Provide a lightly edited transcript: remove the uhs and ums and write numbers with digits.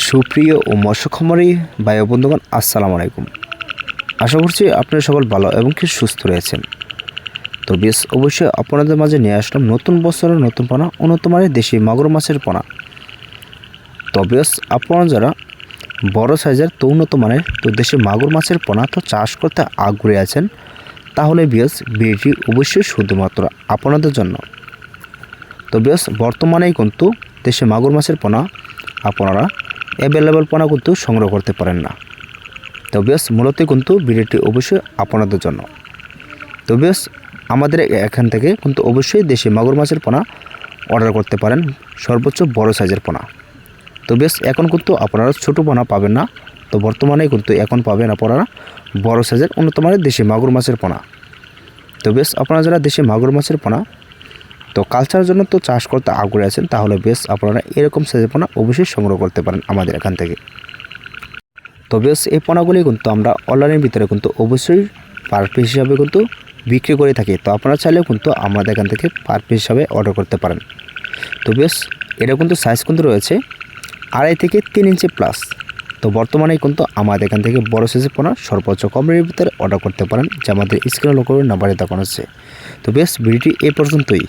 সুপ্রিয় ও মৎস্য খামারি ভাই ও বন্ধুগণ, আসসালামু আলাইকুম। আশা করছি আপনারা সকল ভালো এবং কি সুস্থ রয়েছেন। তো বেশ অবশ্যই আপনাদের মাঝে নিয়ে আসলাম নতুন বছরের নতুন পোনা, উন্নত মানের দেশি মাগুর মাছের পোনা। তো বেশ আপনারা যারা বড় সাইজের তো উন্নত মানের তো দেশি মাগুর মাছের পোনা তো চাষ করতে আগ্রহী আছেন, তাহলে বেশ ভিডিওটি অবশ্যই শুধুমাত্র আপনাদের জন্য। তো বেশ বর্তমানেই কিন্তু দেশি মাগুর মাছের পোনা আপনারা অ্যাভেলেবল পোনা কিন্তু সংগ্রহ করতে পারেন না। তো বেশ মূলত কিন্তু ভিডিওটি অবশ্যই আপনাদের জন্য। তো বেশ আমাদের এখান থেকে কিন্তু অবশ্যই দেশি মাগুর মাছের পোনা অর্ডার করতে পারেন, সর্বোচ্চ বড় সাইজের পোনা। তো বেশ এখন কিন্তু আপনারা ছোটো পোনা পাবেন না, তো বর্তমানে কিন্তু এখন পাবেন আপনারা বড় সাইজের উন্নত মানের দেশি মাগুর মাছের পোনা। তো বেশ আপনারা যারা দেশি মাগুর মাছের পোনা তো কালচারের জন্য তো চাষ করতে আগ্রহী আছেন, তাহলে বেশ আপনারা এরকম সাইজের পোনা অবশ্যই সংগ্রহ করতে পারেন আমাদের এখান থেকে। তো বেশ এই পোনাগুলি কিন্তু আমরা অনলাইনের ভিতরে কিন্তু অবশ্যই পার পিস হিসাবে কিন্তু বিক্রি করে থাকি। তো আপনারা চাইলেও কিন্তু আমাদের এখান থেকে পার পিস হিসাবে অর্ডার করতে পারেন। তো বেশ এটা কিন্তু সাইজ কিন্তু রয়েছে 2.5 থেকে 3 ইঞ্চি প্লাস। তো বর্তমানে কিন্তু আমাদের এখান থেকে বড় সাইজের পোনা সর্বোচ্চ কম রেটের ভিতরে অর্ডার করতে পারেন, যে আমাদের স্ক্রিনে লক্ষ্য করে নাম্বারে দেখানো হচ্ছে। তো বেশ ভিডিওটি এই পর্যন্তই।